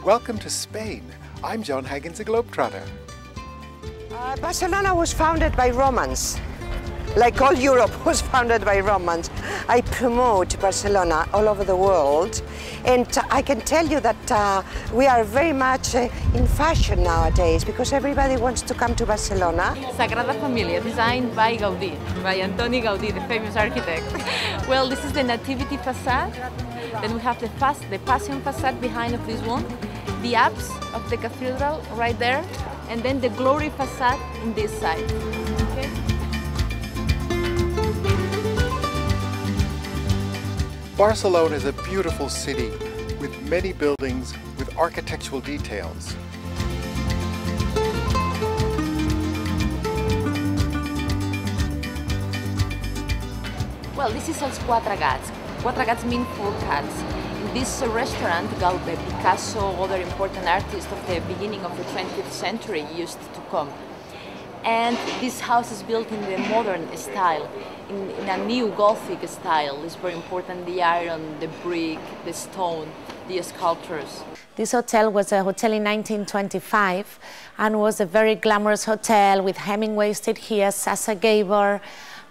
Welcome to Spain. I'm Jon Haggins, a GlobeTrotter. Barcelona was founded by Romans. Like all Europe was founded by Romans. I promote Barcelona all over the world, and I can tell you that we are very much in fashion nowadays because everybody wants to come to Barcelona. Sagrada Familia, designed by Gaudí, by Antoni Gaudí, the famous architect. Well, this is the Nativity facade. Then we have the Passion facade behind of this one, the apse of the cathedral right there, and then the Glory facade in this side. Okay? Barcelona is a beautiful city with many buildings with architectural details. Well, this is also Quatre Gats. Quatre Gats mean four cats. In this restaurant, Gaudí, Picasso, other important artists of the beginning of the 20th century used to come. And this house is built in the modern style, in a new Gothic style. It's very important, the iron, the brick, the stone, the sculptures. This hotel was a hotel in 1925 and was a very glamorous hotel with Hemingway stayed here, Sasa Gabor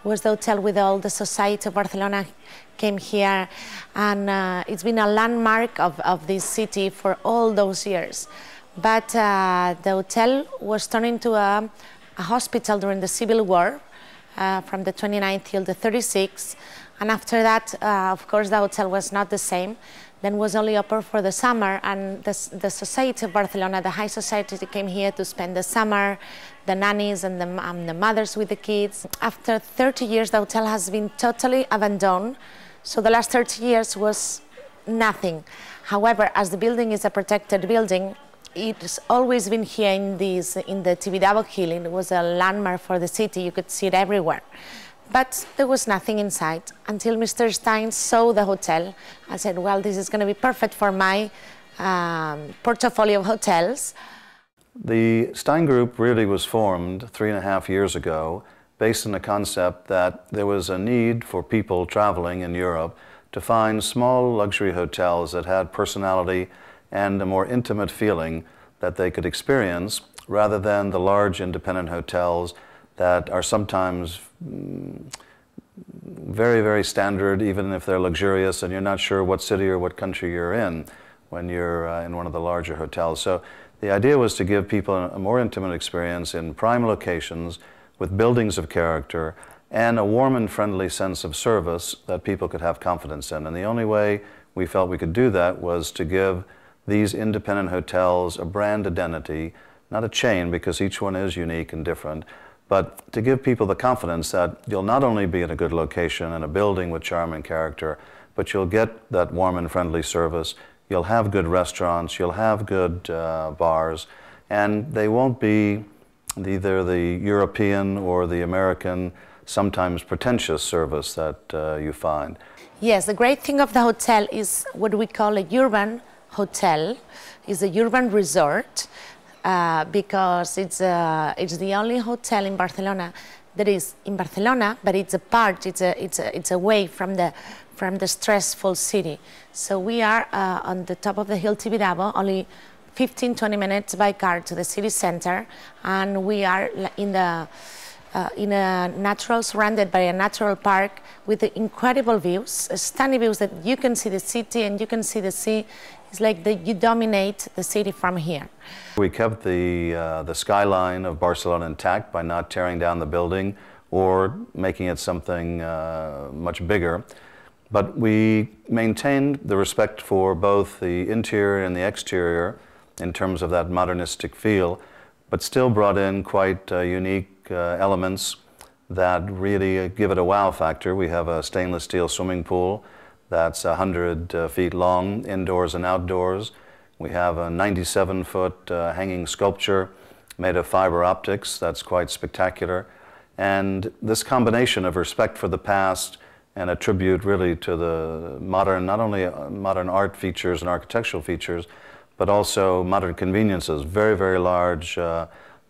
was the hotel with all the society of Barcelona came here, and it's been a landmark of this city for all those years. But the hotel was turned into a hospital during the Civil War, from the 29th till the 36th, and after that, of course, the hotel was not the same. Then was only open for the summer, and the society of Barcelona, the high society, came here to spend the summer, the nannies and the mothers with the kids. After 30 years, the hotel has been totally abandoned, so the last 30 years was nothing. However, as the building is a protected building, it's always been here in the Tibidabo Hill. It was a landmark for the city. You could see it everywhere. But there was nothing inside until Mr. Stein saw the hotel and said, well, this is going to be perfect for my portfolio of hotels. The Stein Group really was formed 3.5 years ago based on the concept that there was a need for people traveling in Europe to find small luxury hotels that had personality and a more intimate feeling that they could experience rather than the large independent hotels that are sometimes very, very standard, even if they're luxurious and you're not sure what city or what country you're in when you're in one of the larger hotels. So the idea was to give people a more intimate experience in prime locations with buildings of character and a warm and friendly sense of service that people could have confidence in. And the only way we felt we could do that was to give these independent hotels a brand identity, not a chain because each one is unique and different, but to give people the confidence that you'll not only be in a good location and a building with charm and character, but you'll get that warm and friendly service, you'll have good restaurants, you'll have good bars, and they won't be either the European or the American, sometimes pretentious service that you find. Yes, the great thing of the hotel is what we call a urban hotel. It's a urban resort. Because it's the only hotel in Barcelona that is in Barcelona, but it's apart. It's away from the stressful city. So we are on the top of the hill Tibidabo, only 15-20 minutes by car to the city center, and we are in a natural, surrounded by a natural park with incredible views, stunning views that you can see the city and you can see the sea. It's like you dominate the city from here. We kept the skyline of Barcelona intact by not tearing down the building or making it something much bigger. But we maintained the respect for both the interior and the exterior in terms of that modernistic feel, but still brought in quite unique elements that really give it a wow factor. We have a stainless steel swimming pool that's 100 feet long, indoors and outdoors. We have a 97-foot hanging sculpture made of fiber optics that's quite spectacular. And this combination of respect for the past and a tribute really to the modern, not only modern art features and architectural features, but also modern conveniences, very, very large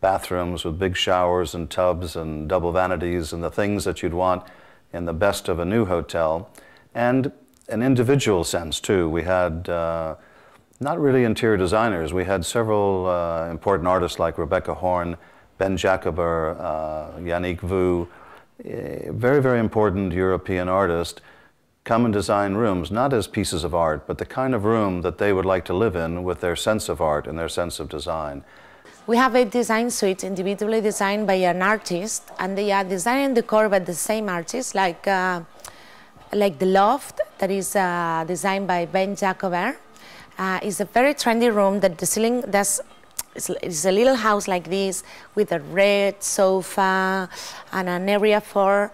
bathrooms with big showers and tubs and double vanities and the things that you'd want in the best of a new hotel. And an individual sense too. We had Not really interior designers. We had several important artists like Rebecca Horn, Ben Jacober, Yannick Vu, very, very important European artists, come and design rooms, not as pieces of art, but the kind of room that they would like to live in with their sense of art and their sense of design. We have 8 design suites individually designed by an artist, and they are designed and decorated by the same artist, like the loft that is designed by Ben Jacober. It's a very trendy room that the ceiling it's a little house like this with a red sofa and an area for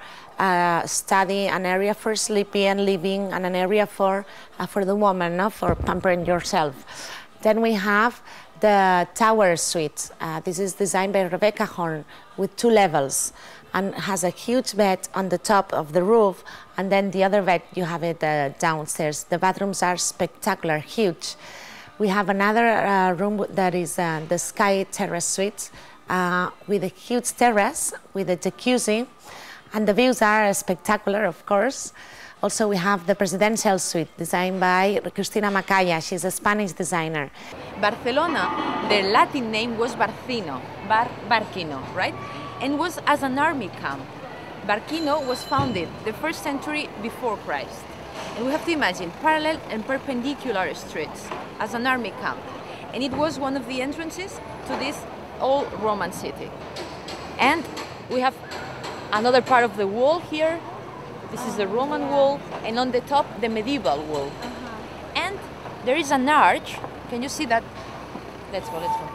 study, an area for sleeping and living, and an area for the woman, no? For pampering yourself. Then we have the tower suite. This is designed by Rebecca Horn with 2 levels and has a huge bed on the top of the roof, and then the other bed you have it downstairs. The bathrooms are spectacular, huge. We have another room that is the Sky Terrace suite with a huge terrace with a jacuzzi, and the views are spectacular, of course. Also, we have the Presidential Suite designed by Cristina Macaya. She's a Spanish designer. Barcelona, their Latin name was Barcino, Barquino, right? And was as an army camp. Barquino was founded the 1st century before Christ. And we have to imagine parallel and perpendicular streets as an army camp. And it was one of the entrances to this old Roman city. And we have another part of the wall here. This is the Roman wall, and on the top, the medieval wall. And there is an arch. Can you see that? Let's go, let's go.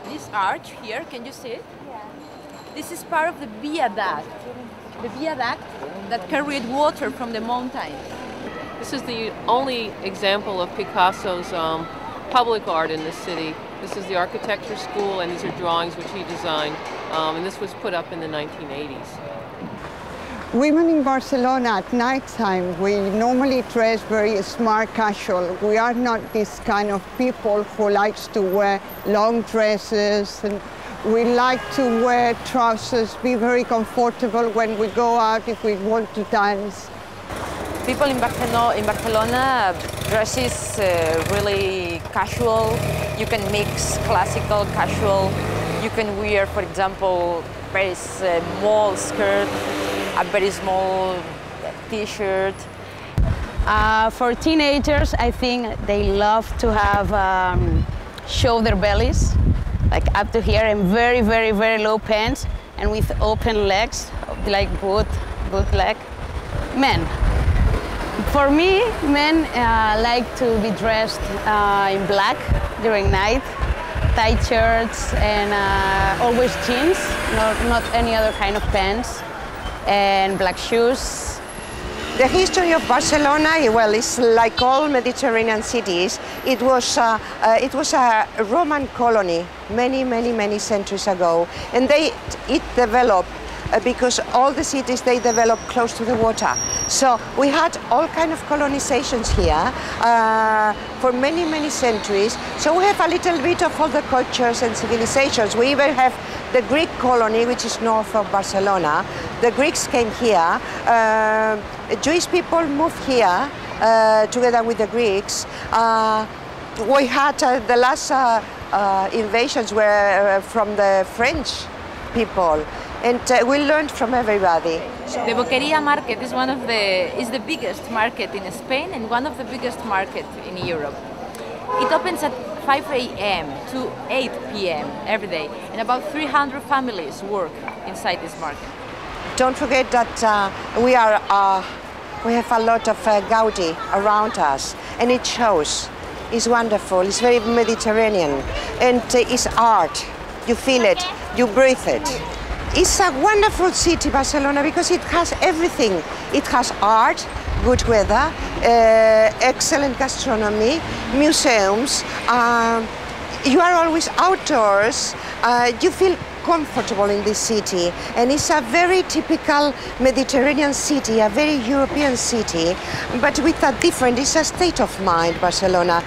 This arch here, can you see it? Yeah. This is part of the viaduct. The viaduct that carried water from the mountains. This is the only example of Picasso's public art in this city. This is the architecture school, and these are drawings which he designed, and this was put up in the 1980s. Women in Barcelona at night time, we normally dress very smart casual. We are not this kind of people who likes to wear long dresses, and we like to wear trousers, be very comfortable when we go out if we want to dance. People in Barcelona dresses really casual. You can mix classical, casual. You can wear, for example, very small skirt, a very small t-shirt. For teenagers, I think they love to have show their bellies, like up to here, and very, very, very low pants, and with open legs, like boot leg. Men. For me, men like to be dressed in black during night, tight shirts, and always jeans, not any other kind of pants, and black shoes. The history of Barcelona, well, it's like all Mediterranean cities. It was a Roman colony many centuries ago, and it developed because all the cities, they developed close to the water. So we had all kind of colonizations here for many centuries. So we have a little bit of all the cultures and civilizations. We even have the Greek colony, which is north of Barcelona. The Greeks came here. Jewish people moved here together with the Greeks. We had the last invasions were from the French people. And we learned from everybody. The Boqueria market is the biggest market in Spain and one of the biggest markets in Europe. It opens at 5 a.m. to 8 p.m. every day, and about 300 families work inside this market. Don't forget that we have a lot of Gaudi around us, and it shows. It's wonderful. It's very Mediterranean, and it's art. You feel it, you breathe it. It's a wonderful city, Barcelona, because it has everything. It has art, good weather, excellent gastronomy, museums. You are always outdoors. You feel comfortable in this city. And it's a very typical Mediterranean city, a very European city, but with a different, it's a state of mind, Barcelona.